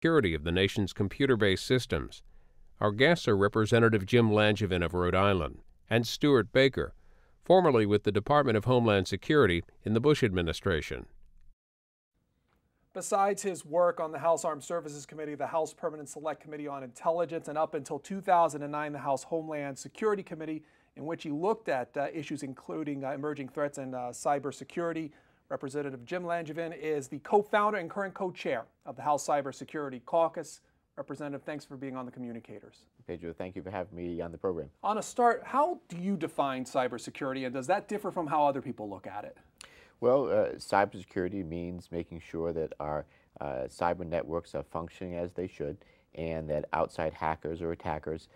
security of the nation's computer-based systems. Our guests are Representative Jim Langevin of Rhode Island and Stuart Baker, formerly with the Department of Homeland Security in the Bush administration. Besides his work on the House Armed Services Committee, the House Permanent Select Committee on Intelligence, and up until 2009, the House Homeland Security Committee, in which he looked at issues including emerging threats and cybersecurity, Representative Jim Langevin is the co-founder and current co-chair of the House Cybersecurity Caucus. Representative, thanks for being on the Communicators. Pedro, thank you for having me on the program. On a start, how do you define cybersecurity, and does that differ from how other people look at it? Well, cybersecurity means making sure that our cyber networks are functioning as they should, and that outside hackers or attackers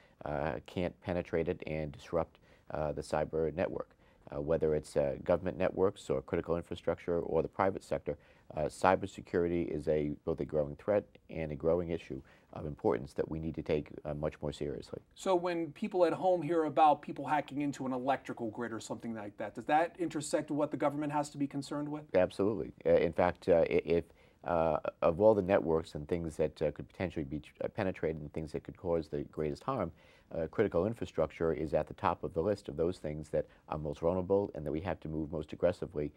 can't penetrate it and disrupt the cyber network. Whether it's government networks or critical infrastructure or the private sector, cybersecurity is both a growing threat and a growing issue of importance that we need to take much more seriously. So when people at home hear about people hacking into an electrical grid or something like that, does that intersect with what the government has to be concerned with? Absolutely. In fact, if of all the networks and things that could potentially be penetrated and things that could cause the greatest harm, critical infrastructure is at the top of the list of those things that are most vulnerable and that we have to move most aggressively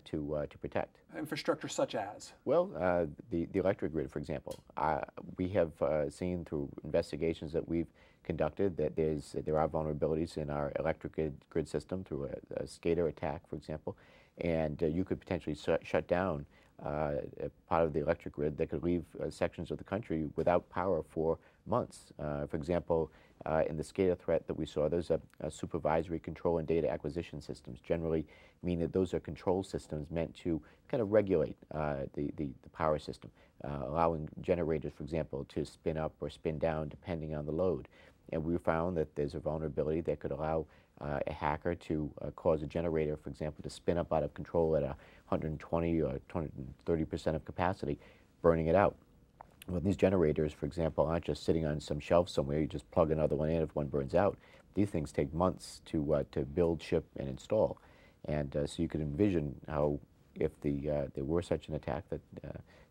to protect. Infrastructure such as? Well, the electric grid, for example. We have seen through investigations that we've conducted that there are vulnerabilities in our electric grid system through a SCADA attack, for example, and you could potentially shut down a part of the electric grid that could leave sections of the country without power for months. For example, in the SCADA threat that we saw, there's a supervisory control and data acquisition systems, generally mean that those are control systems meant to kind of regulate the power system, allowing generators, for example, to spin up or spin down depending on the load. And we found that there's a vulnerability that could allow a hacker to cause a generator, for example, to spin up out of control at 120 or 230% of capacity, burning it out. Well, these generators, for example, aren't just sitting on some shelf somewhere. You just plug another one in if one burns out. These things take months to build, ship, and install. And so you could envision how, if there were such an attack, that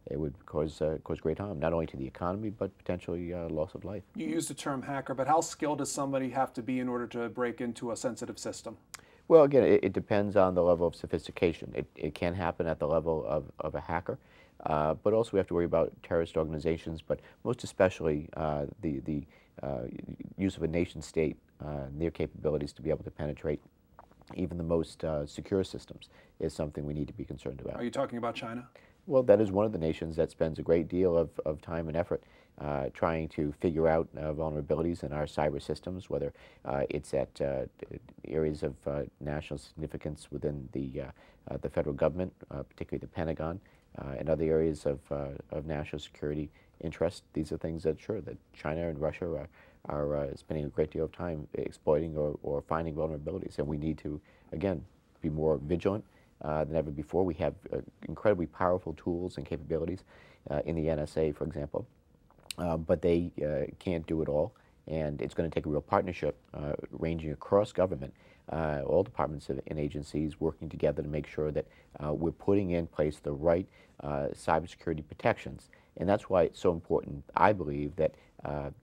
it would cause great harm, not only to the economy, but potentially loss of life. You use the term hacker, but how skilled does somebody have to be in order to break into a sensitive system? Well, again, it depends on the level of sophistication. It can happen at the level of a hacker, but also we have to worry about terrorist organizations, but most especially the use of a nation state, their capabilities to be able to penetrate even the most secure systems is something we need to be concerned about. Are you talking about China? Well, that is one of the nations that spends a great deal of time and effort trying to figure out vulnerabilities in our cyber systems, whether it's at areas of national significance within the federal government, particularly the Pentagon, and other areas of national security interest. These are things that, sure, that China and Russia are spending a great deal of time exploiting or finding vulnerabilities, and we need to, again, be more vigilant than ever before. We have incredibly powerful tools and capabilities in the NSA, for example, but they can't do it all, and it's going to take a real partnership ranging across government, all departments and agencies working together to make sure that we're putting in place the right cybersecurity protections. And that's why it's so important, I believe, that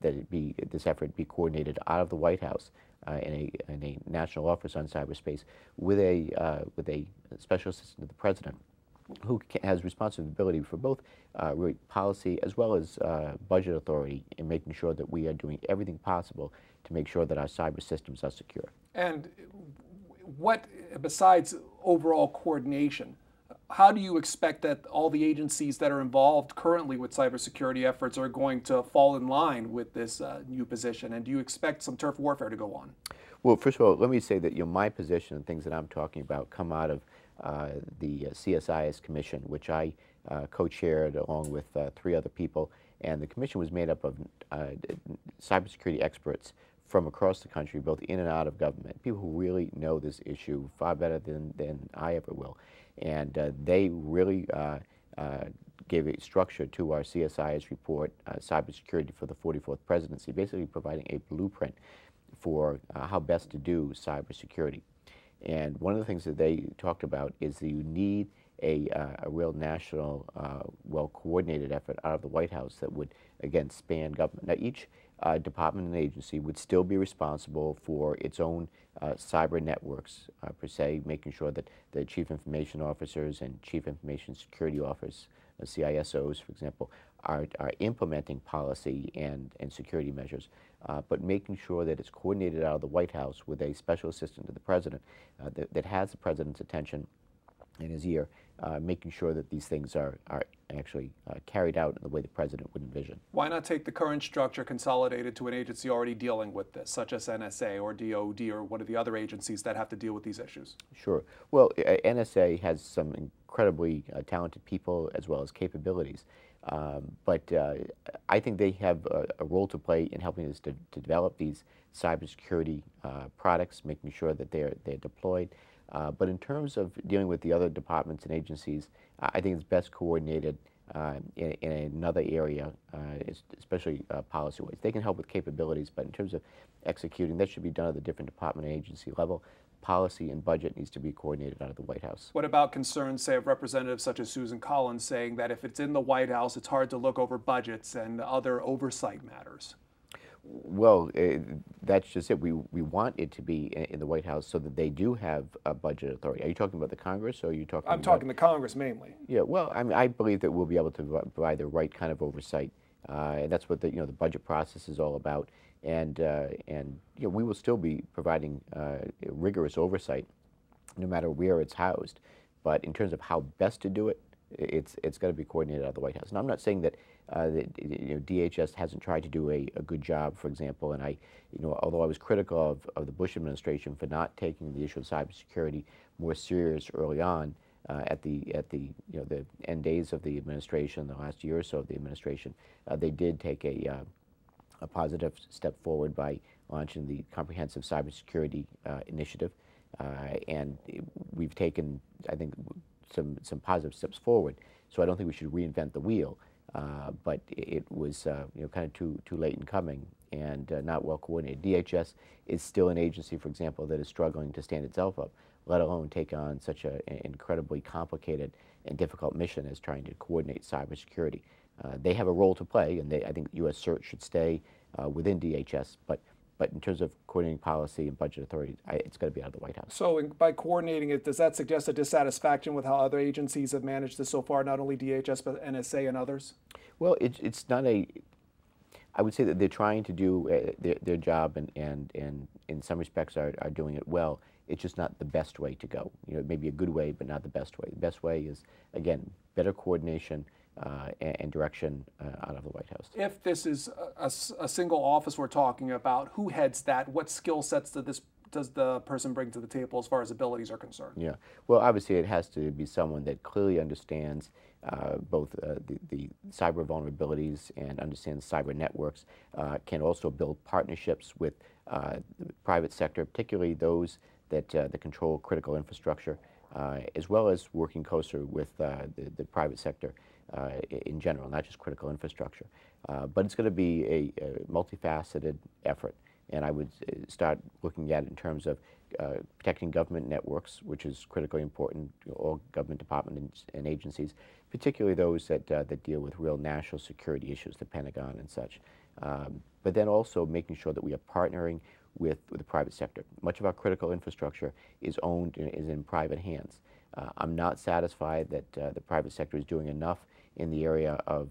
this effort be coordinated out of the White House in a national office on cyberspace with a special assistant to the president, who has responsibility for both really policy as well as budget authority in making sure that we are doing everything possible to make sure that our cyber systems are secure. And what, besides overall coordination, how do you expect that all the agencies that are involved currently with cybersecurity efforts are going to fall in line with this new position? And do you expect some turf warfare to go on? Well, first of all, let me say that my position and things that I'm talking about come out of the CSIS Commission, which I co-chaired along with 3 other people. And the commission was made up of cybersecurity experts from across the country, both in and out of government, people who really know this issue far better than I ever will. And they really gave a structure to our CSIS report, Cybersecurity for the 44th Presidency, basically providing a blueprint for how best to do cybersecurity. And one of the things that they talked about is that you need a real national, well-coordinated effort out of the White House that would, again, span government. Now, each department and agency would still be responsible for its own cyber networks, per se, making sure that the chief information officers and chief information security officers, CISOs, for example, are implementing policy and security measures, but making sure that it's coordinated out of the White House with a special assistant to the president that has the president's attention in his ear, making sure that these things are actually carried out in the way the president would envision. Why not take the current structure, consolidate it to an agency already dealing with this, such as NSA or DOD or one of the other agencies that have to deal with these issues? Sure. Well, NSA has some incredibly talented people as well as capabilities. But I think they have a role to play in helping us to develop these cybersecurity products, making sure that they're deployed. But in terms of dealing with the other departments and agencies, I think it's best coordinated in another area, especially policy-wise. They can help with capabilities, but in terms of executing, that should be done at the different department and agency level. Policy and budget needs to be coordinated out of the White House. What about concerns, say, of representatives such as Susan Collins saying that if it's in the White House, it's hard to look over budgets and other oversight matters? Well, that's just it. We want it to be in the White House so that they do have a budget authority. Are you talking about the Congress, or are you talking I'm talking the Congress mainly. Yeah, well, I mean, I believe that we'll be able to provide the right kind of oversight. And that's what the budget process is all about. And we will still be providing rigorous oversight no matter where it's housed. But in terms of how best to do it, it's got to be coordinated out of the White House. And I'm not saying that DHS hasn't tried to do a good job, for example. And although I was critical of the Bush administration for not taking the issue of cybersecurity more serious early on, at the end days of the administration, the last year or so of the administration, they did take a positive step forward by launching the Comprehensive Cybersecurity Initiative, and we've taken, I think, some positive steps forward. So I don't think we should reinvent the wheel, but it was kind of too late in coming and not well coordinated. DHS is still an agency, for example, that is struggling to stand itself up, let alone take on such an incredibly complicated and difficult mission as trying to coordinate cybersecurity. They have a role to play, and I think U.S. CERT should stay within DHS, but in terms of coordinating policy and budget authority, it's got to be out of the White House. So by coordinating it, does that suggest a dissatisfaction with how other agencies have managed this so far, not only DHS, but NSA and others? Well, it's not I would say that they're trying to do their job, and in some respects are doing it well. It's just not the best way to go. It may be a good way, but not the best way. The best way is, again, better coordination and direction out of the White House. If this is a single office we're talking about, who heads that? What skill sets does the person bring to the table as far as abilities are concerned? Yeah, well, obviously it has to be someone that clearly understands both the cyber vulnerabilities and understands cyber networks, can also build partnerships with the private sector, particularly those that control critical infrastructure, as well as working closer with the private sector in general, not just critical infrastructure. But it's going to be a multifaceted effort, and I would start looking at it in terms of protecting government networks, which is critically important to all government departments and agencies, particularly those that deal with real national security issues, the Pentagon and such. But then also making sure that we are partnering with the private sector. Much of our critical infrastructure is in private hands. I'm not satisfied that the private sector is doing enough in the area of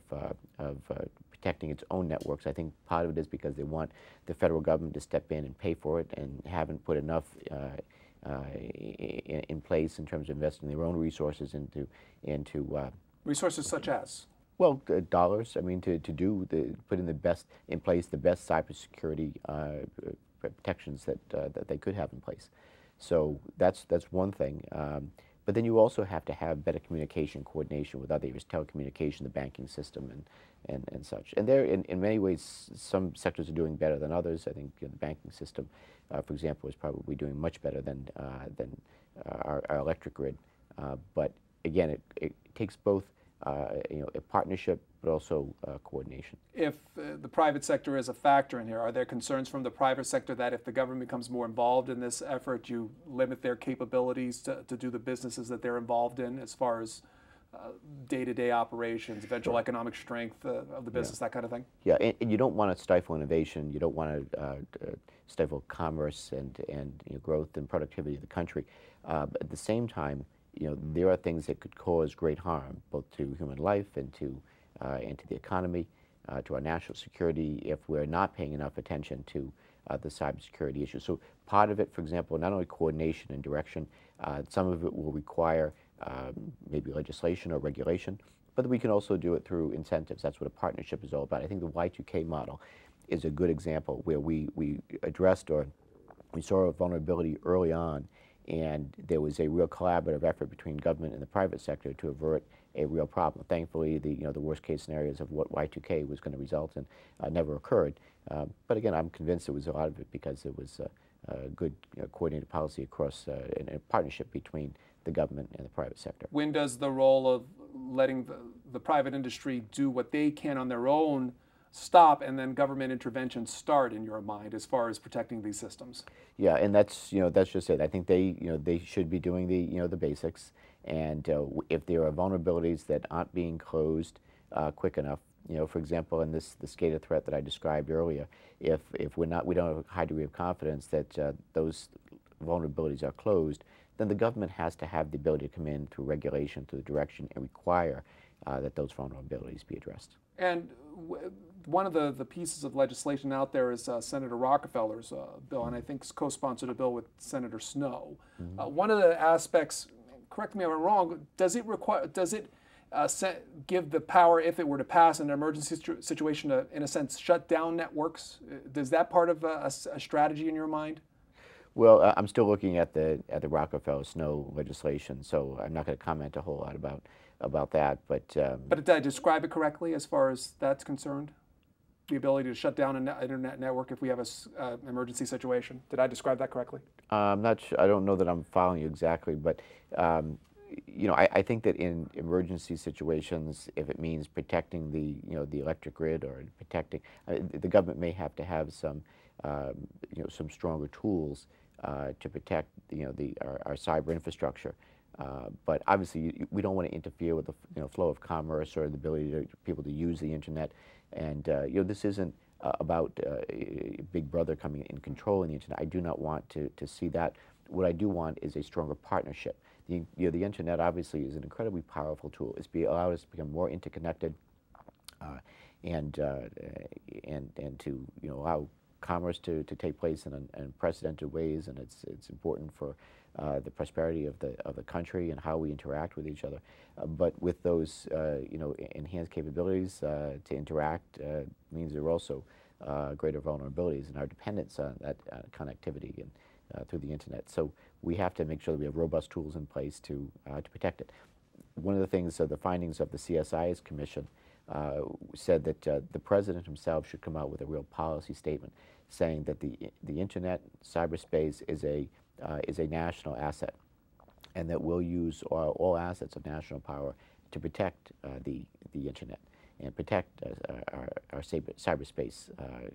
protecting its own networks. I think part of it is because they want the federal government to step in and pay for it, and haven't put enough in place in terms of investing their own resources into resources such as? Well, dollars. I mean, to put in place the best cybersecurity protections that they could have in place. So that's one thing. But then you also have to have better communication coordination with others, telecommunication, the banking system, and such. And there, in many ways, some sectors are doing better than others. I think the banking system, for example, is probably doing much better than our electric grid. But again, it takes both a partnership, but also coordination. If the private sector is a factor in here, are there concerns from the private sector that if the government becomes more involved in this effort, you limit their capabilities to do the businesses that they're involved in as far as day-to-day operations, eventual economic strength of the business, that kind of thing? Yeah, and you don't want to stifle innovation. You don't want to stifle commerce and growth and productivity of the country. But at the same time, there are things that could cause great harm, both to human life and to the economy, to our national security, if we're not paying enough attention to the cybersecurity issue. So part of it, for example, not only coordination and direction, some of it will require maybe legislation or regulation, but we can also do it through incentives. That's what a partnership is all about. I think the Y2K model is a good example where we addressed, or we saw a vulnerability early on, and there was a real collaborative effort between government and the private sector to avert a real problem. Thankfully, the worst case scenarios of what Y2K was going to result in never occurred. But again, I'm convinced it was a lot of it because it was a good coordinated policy across and a partnership between the government and the private sector. When does the role of letting the private industry do what they can on their own stop, and then government intervention start in your mind as far as protecting these systems? Yeah, and that's just it. I think they should be doing the the basics, and if there are vulnerabilities that aren't being closed quick enough, for example, in the SCADA threat that I described earlier, if we don't have a high degree of confidence that those vulnerabilities are closed, then the government has to have the ability to come in through regulation, through the direction, and require that those vulnerabilities be addressed. And one of the pieces of legislation out there is Senator Rockefeller's bill, and I think co-sponsored a bill with Senator Snow. Mm-hmm. One of the aspects, correct me if I'm wrong, does it give the power, if it were to pass in an emergency situation, to, in a sense, shut down networks? Is that part of a strategy in your mind? Well, I'm still looking at the Rockefeller-Snow legislation, so I'm not going to comment a whole lot about that. But did I describe it correctly as far as that's concerned? The ability to shut down an internet network if we have an emergency situation. Did I describe that correctly? I'm not sure. I don't know that I'm following you exactly, but I think that in emergency situations, if it means protecting the electric grid or protecting, the government may have to have some some stronger tools to protect our cyber infrastructure. But obviously, we don't want to interfere with the flow of commerce or the ability of people to use the internet. And this isn't about Big Brother coming in and controlling the internet. I do not want to see that. What I do want is a stronger partnership. The internet obviously is an incredibly powerful tool. It's allowed us to become more interconnected, and to allow commerce to take place in unprecedented ways, and it's important for the prosperity of the country and how we interact with each other. But with those enhanced capabilities to interact means there are also greater vulnerabilities in our dependence on that connectivity and through the internet. So we have to make sure that we have robust tools in place to protect it. One of the things, the findings of the CSIS Commission said that the president himself should come out with a real policy statement saying that the internet, cyberspace is a national asset, and that we'll use all assets of national power to protect the internet and protect our cyberspace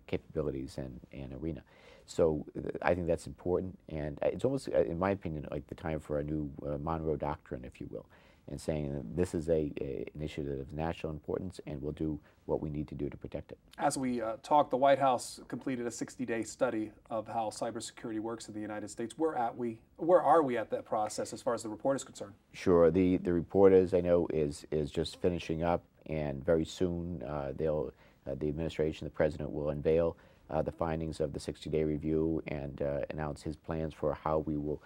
capabilities and arena. So I think that's important, and it's almost, in my opinion, like the time for a new Monroe Doctrine, if you will, and saying that this is an initiative of national importance, and we'll do what we need to do to protect it. As we talk, the White House completed a 60-day study of how cybersecurity works in the United States. Where are we at that process as far as the report is concerned? Sure. The report, as I know, is just finishing up, and very soon the administration, the president, will unveil the findings of the 60-day review and announce his plans for how we will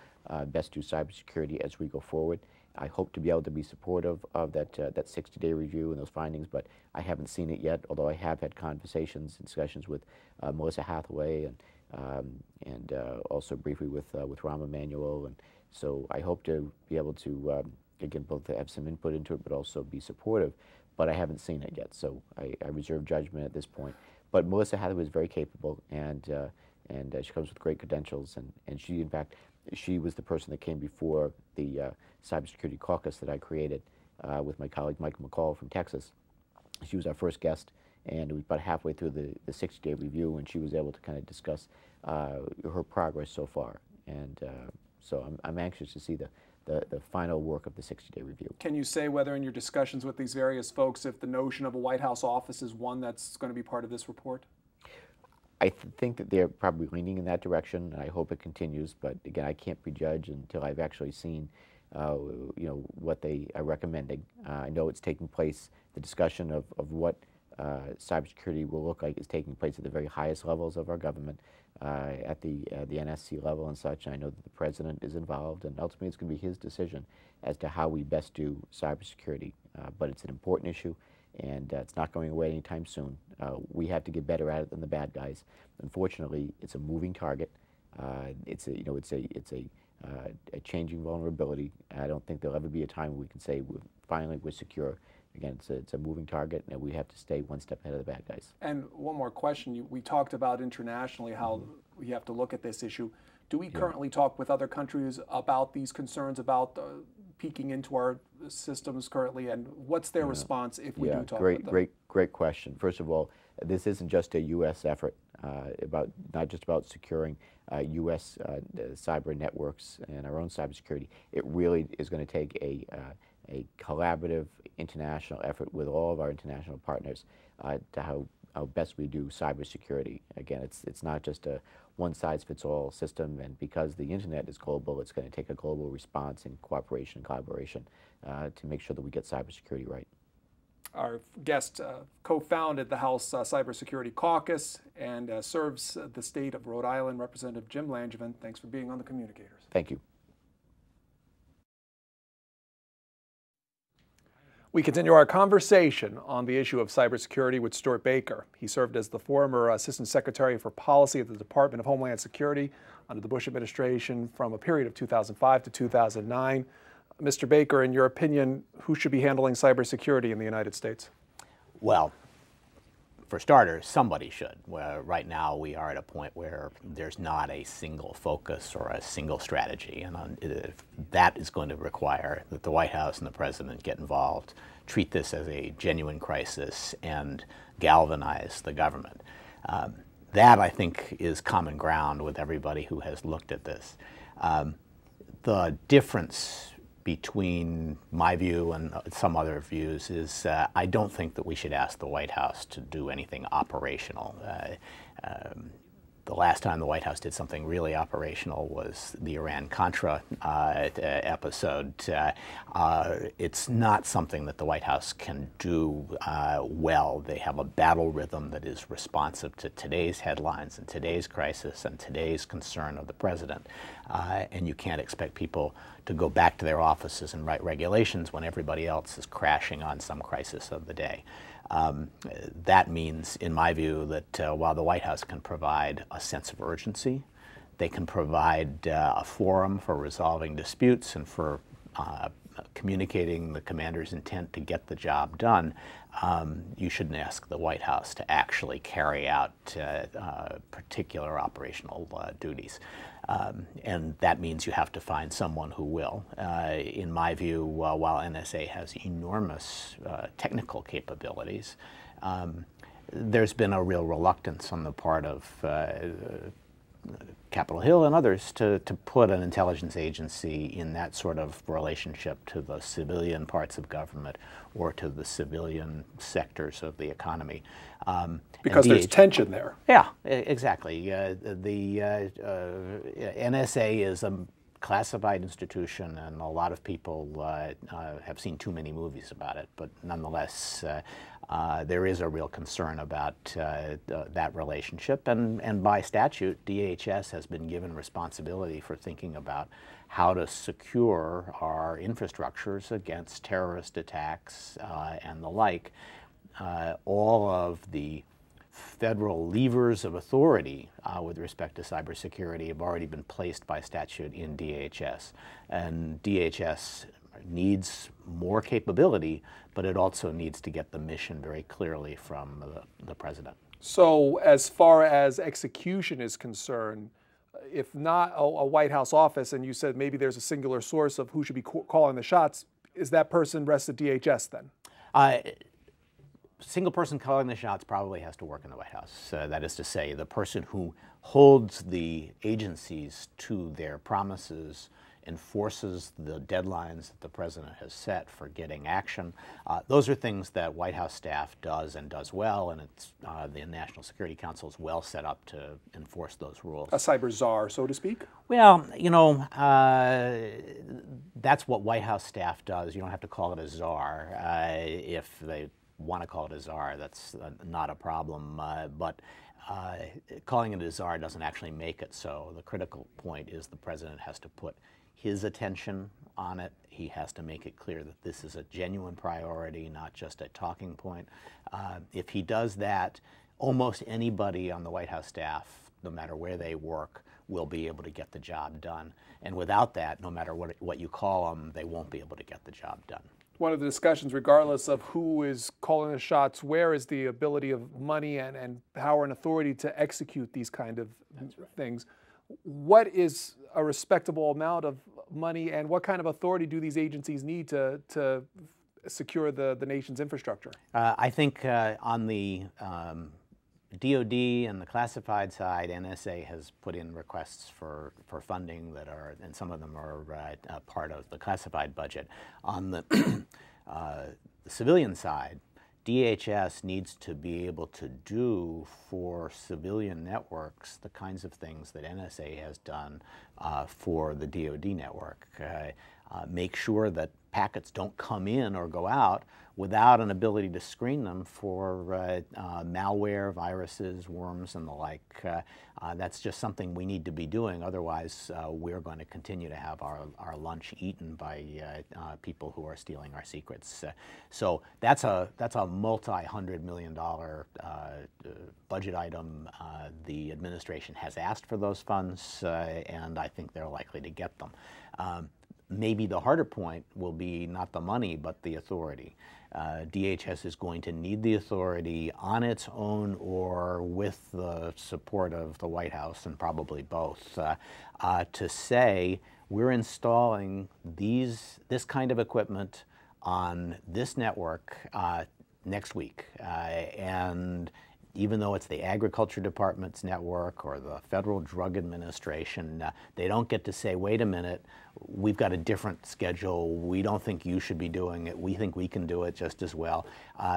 best do cybersecurity as we go forward. I hope to be able to be supportive of that 60-day review and those findings, but I haven't seen it yet, although I have had conversations and discussions with Melissa Hathaway and also briefly with Rahm Emanuel. And so I hope to be able to, again, both have some input into it, but also be supportive, but I haven't seen it yet, so I reserve judgment at this point. But Melissa Hathaway is very capable, and she comes with great credentials, and she, in fact, she was the person that came before the cybersecurity caucus that I created, with my colleague Michael McCall from Texas. She was our first guest, and it was about halfway through the 60-day review, and she was able to kind of discuss her progress so far. And so I'm anxious to see the final work of the 60-day review. Can you say whether in your discussions with these various folks if the notion of a White House office is one that's going to be part of this report? I think that they're probably leaning in that direction, and I hope it continues. But again, I can't prejudge until I've actually seen, what they are recommending. I know it's taking place. The discussion of what cybersecurity will look like is taking place at the very highest levels of our government, at the NSC level and such. I know that the president is involved, and ultimately it's going to be his decision as to how we best do cybersecurity. But it's an important issue, and it's not going away anytime soon. We have to get better at it than the bad guys. Unfortunately, it's a moving target. It's a changing vulnerability. I don't think there'll ever be a time where we can say finally we're secure. Again, it's a moving target, and we have to stay one step ahead of the bad guys. And one more question. We talked about internationally how we have to look at this issue. Do we currently talk with other countries about these concerns about peeking into our systems currently, and what's their response if we do talk with them? Great question. First of all, this isn't just a U.S. effort, not just about securing U.S. Cyber networks and our own cybersecurity. It really is going to take a collaborative international effort with all of our international partners to how best we do cybersecurity. Again, it's not just a one-size-fits-all system, and because the internet is global, it's going to take a global response in cooperation and collaboration to make sure that we get cybersecurity right. Our guest co-founded the House Cybersecurity Caucus and serves the state of Rhode Island, Representative Jim Langevin. Thanks for being on the Communicators. Thank you. We continue our conversation on the issue of cybersecurity with Stuart Baker. He served as the former Assistant Secretary for Policy at the Department of Homeland Security under the Bush administration from a period of 2005 to 2009. Mr. Baker, in your opinion, who should be handling cybersecurity in the United States? Well, for starters, somebody should. Right now, we are at a point where there's not a single focus or a single strategy, and that is going to require that the White House and the President get involved, treat this as a genuine crisis, and galvanize the government. That, I think, is common ground with everybody who has looked at this. The difference between my view and some other views is I don't think that we should ask the White House to do anything operational. The last time the White House did something really operational was the Iran-Contra episode. It's not something that the White House can do well. They have a battle rhythm that is responsive to today's headlines and today's crisis and today's concern of the president. And you can't expect people to go back to their offices and write regulations when everybody else is crashing on some crisis of the day. That means, in my view, that while the White House can provide a sense of urgency, they can provide a forum for resolving disputes and for communicating the commander's intent to get the job done, you shouldn't ask the White House to actually carry out particular operational duties. And that means you have to find someone who will. In my view, while NSA has enormous technical capabilities, there's been a real reluctance on the part of Capitol Hill and others to put an intelligence agency in that sort of relationship to the civilian parts of government or to the civilian sectors of the economy. Because there's tension there. Yeah, exactly. The NSA is a classified institution, and a lot of people have seen too many movies about it, but nonetheless, there is a real concern about that relationship, and by statute, DHS has been given responsibility for thinking about how to secure our infrastructures against terrorist attacks and the like. All of the federal levers of authority with respect to cybersecurity have already been placed by statute in DHS. And DHS needs more capability, but it also needs to get the mission very clearly from the president. So as far as execution is concerned, if not a White House office, and you said maybe there's a singular source of who should be calling the shots, is that person rests at DHS then? Single person calling the shots probably has to work in the White House. That is to say, the person who holds the agencies to their promises, enforces the deadlines that the president has set for getting action. Those are things that White House staff does and does well, and it's, the National Security Council is well set up to enforce those rules. A cyber czar, so to speak? Well, you know, that's what White House staff does. You don't have to call it a czar. If they want to call it a czar, that's not a problem. But calling it a czar doesn't actually make it so. The critical point is the president has to put his attention on it. He has to make it clear that this is a genuine priority, not just a talking point. If he does that, almost anybody on the White House staff, no matter where they work, will be able to get the job done. And without that, no matter what you call them, they won't be able to get the job done. One of the discussions, regardless of who is calling the shots, where is the ability of money and power and authority to execute these kind of things. What is a respectable amount of money, and what kind of authority do these agencies need to secure the nation's infrastructure? I think on the DOD and the classified side, NSA has put in requests for funding that are, and some of them are part of the classified budget. On the, the civilian side, DHS needs to be able to do for civilian networks the kinds of things that NSA has done for the DoD network. Make sure that packets don't come in or go out without an ability to screen them for malware, viruses, worms, and the like. That's just something we need to be doing. Otherwise, we're going to continue to have our lunch eaten by people who are stealing our secrets. So that's a multi-$100-million budget item. The administration has asked for those funds, and I think they're likely to get them. Maybe the harder point will be not the money, but the authority. DHS is going to need the authority on its own or with the support of the White House, and probably both, to say we're installing this kind of equipment on this network next week. And even though it's the Agriculture Department's network or the Federal Drug Administration, they don't get to say, wait a minute, we've got a different schedule, we don't think you should be doing it, we think we can do it just as well.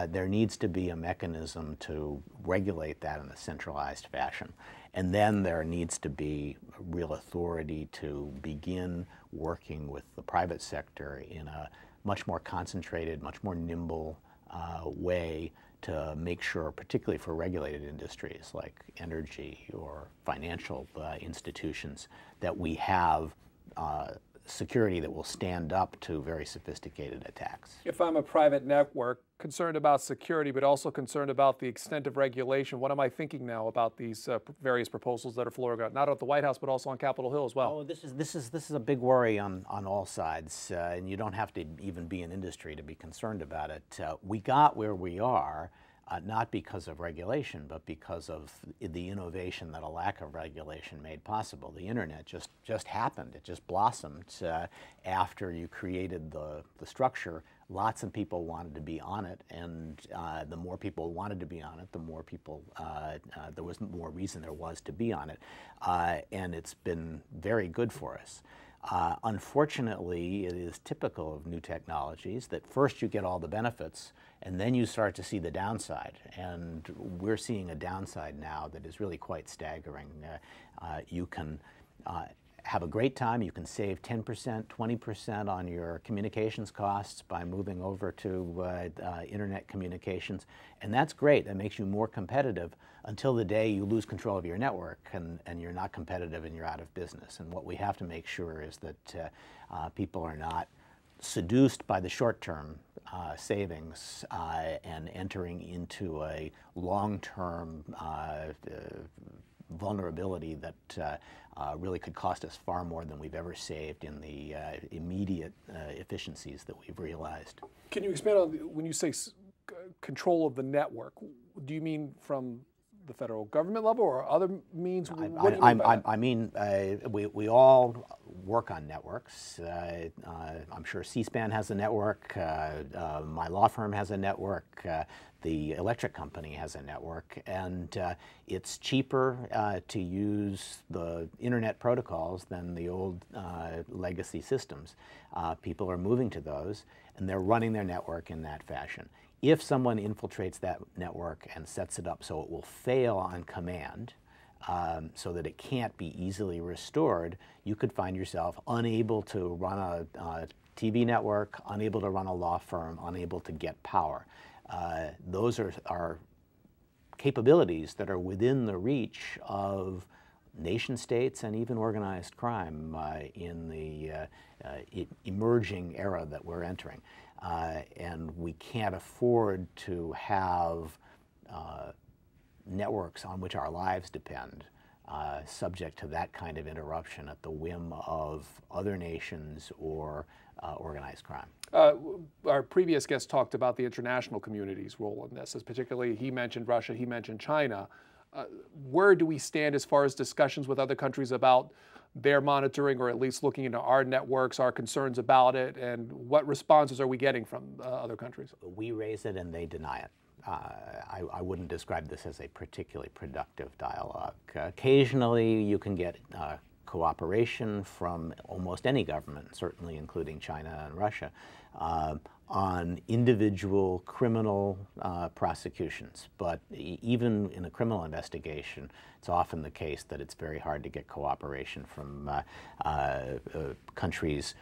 There needs to be a mechanism to regulate that in a centralized fashion. And then there needs to be real authority to begin working with the private sector in a much more concentrated, much more nimble way to make sure, particularly for regulated industries like energy or financial institutions, that we have security that will stand up to very sophisticated attacks. If I'm a private network concerned about security, but also concerned about the extent of regulation, what am I thinking now about these various proposals that are floating out, not at the White House, but also on Capitol Hill as well? Oh, this is a big worry on all sides, and you don't have to even be in industry to be concerned about it. We got where we are not because of regulation, but because of the innovation that a lack of regulation made possible. The internet just happened. It just blossomed after you created the structure. Lots of people wanted to be on it, and the more people wanted to be on it, the more people, there was more reason there was to be on it. And it's been very good for us. Unfortunately, it is typical of new technologies that first you get all the benefits, and then you start to see the downside. And we're seeing a downside now that is really quite staggering. You can have a great time. You can save 10%, 20% on your communications costs by moving over to internet communications. And that's great. That makes you more competitive until the day you lose control of your network and you're not competitive and you're out of business. And what we have to make sure is that people are not seduced by the short-term savings and entering into a long-term vulnerability that really could cost us far more than we've ever saved in the immediate efficiencies that we've realized. Can you expand on, when you say control of the network, do you mean from the federal government level or other means? What do you mean by that? I mean, we all work on networks. I'm sure C-SPAN has a network, my law firm has a network, the electric company has a network, and it's cheaper to use the internet protocols than the old legacy systems. People are moving to those, and they're running their network in that fashion. If someone infiltrates that network and sets it up so it will fail on command, so that it can't be easily restored, you could find yourself unable to run a TV network, unable to run a law firm, unable to get power. Those are capabilities that are within the reach of nation states and even organized crime in the emerging era that we're entering. And we can't afford to have networks on which our lives depend subject to that kind of interruption at the whim of other nations or organized crime. Our previous guest talked about the international community's role in this, as particularly he mentioned Russia, he mentioned China. Where do we stand as far as discussions with other countries about their monitoring, or at least looking into our networks, our concerns about it, and what responses are we getting from other countries? We raise it and they deny it. I wouldn't describe this as a particularly productive dialogue. Occasionally you can get cooperation from almost any government, certainly including China and Russia, on individual criminal prosecutions. But even in a criminal investigation, it's often the case that it's very hard to get cooperation from countries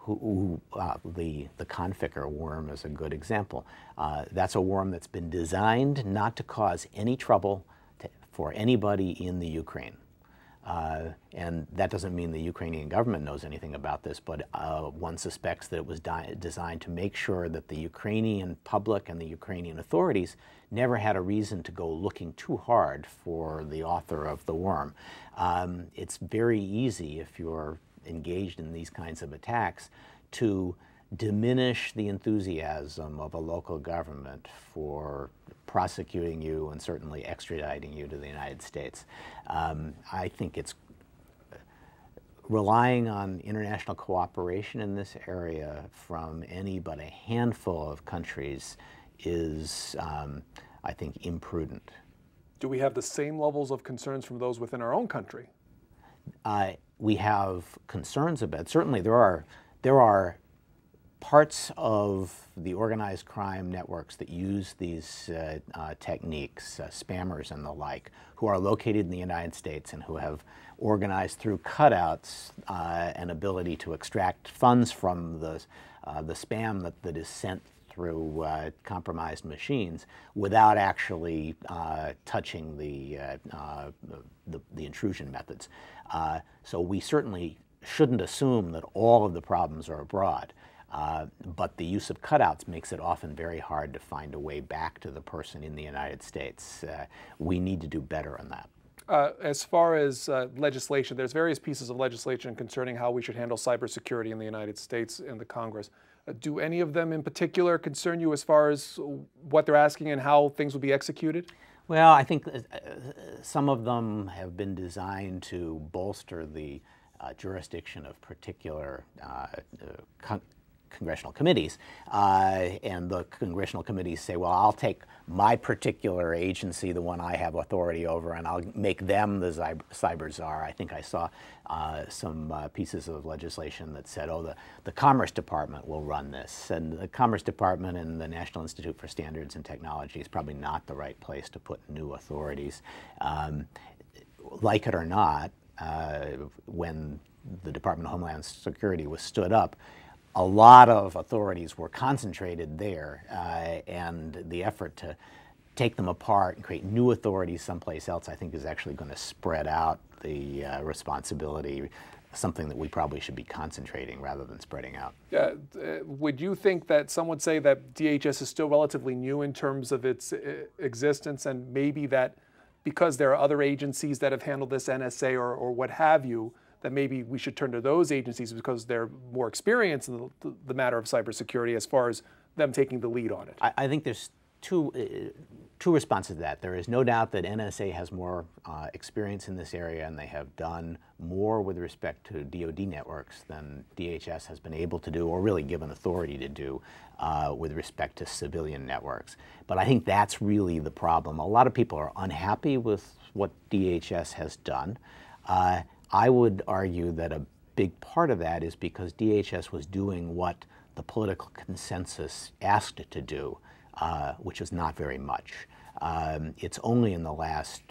the conficker worm is a good example. That's a worm that's been designed not to cause any trouble for anybody in the Ukraine. And that doesn't mean the Ukrainian government knows anything about this, but one suspects that it was designed to make sure that the Ukrainian public and the Ukrainian authorities never had a reason to go looking too hard for the author of the worm. It's very easy, if you're engaged in these kinds of attacks, to diminish the enthusiasm of a local government for prosecuting you and certainly extraditing you to the United States. I think it's relying on international cooperation in this area from any but a handful of countries is, I think, imprudent. Do we have the same levels of concerns from those within our own country? We have concerns about, certainly there are parts of the organized crime networks that use these techniques, spammers and the like, who are located in the United States and who have organized through cutouts an ability to extract funds from the spam that is sent through compromised machines without actually touching the intrusion methods. So we certainly shouldn't assume that all of the problems are abroad, but the use of cutouts makes it often very hard to find a way back to the person in the United States. We need to do better on that. As far as legislation, there's various pieces of legislation concerning how we should handle cybersecurity in the United States and the Congress. Do any of them in particular concern you as far as what they're asking and how things will be executed? Well, I think some of them have been designed to bolster the jurisdiction of particular congressional committees, and the congressional committees say, well, I'll take my particular agency, the one I have authority over, and I'll make them the cyber czar. I think I saw some pieces of legislation that said, oh, the Commerce Department will run this, and the Commerce Department and the National Institute for Standards and Technology is probably not the right place to put new authorities. Like it or not, when the Department of Homeland Security was stood up, a lot of authorities were concentrated there, and the effort to take them apart and create new authorities someplace else, I think, is actually going to spread out the responsibility, something that we probably should be concentrating rather than spreading out. Would you think that some would say that DHS is still relatively new in terms of its existence, and maybe that because there are other agencies that have handled this, NSA or what have you, that maybe we should turn to those agencies because they're more experienced in the matter of cybersecurity as far as them taking the lead on it? I think there's two responses to that. There is no doubt that NSA has more experience in this area, and they have done more with respect to DoD networks than DHS has been able to do, or really given authority to do, with respect to civilian networks. But I think that's really the problem. A lot of people are unhappy with what DHS has done. I would argue that a big part of that is because DHS was doing what the political consensus asked it to do, which is not very much. It's only in the last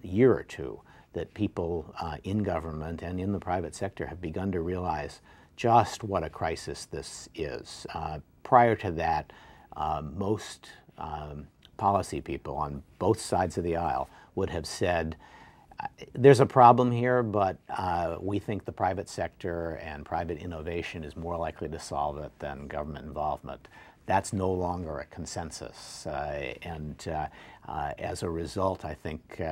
year or two that people in government and in the private sector have begun to realize just what a crisis this is. Prior to that, most policy people on both sides of the aisle would have said, there's a problem here, but we think the private sector and private innovation is more likely to solve it than government involvement. That's no longer a consensus. As a result, I think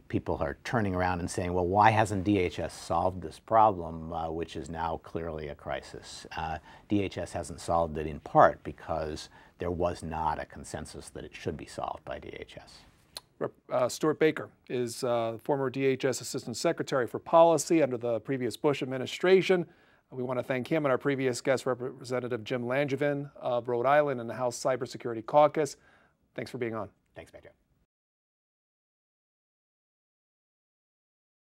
people are turning around and saying, well, why hasn't DHS solved this problem, which is now clearly a crisis? DHS hasn't solved it in part because there was not a consensus that it should be solved by DHS. Stuart Baker is former DHS Assistant Secretary for Policy under the previous Bush administration. We want to thank him and our previous guest, Representative Jim Langevin of Rhode Island in the House Cybersecurity Caucus. Thanks for being on. Thanks, Major.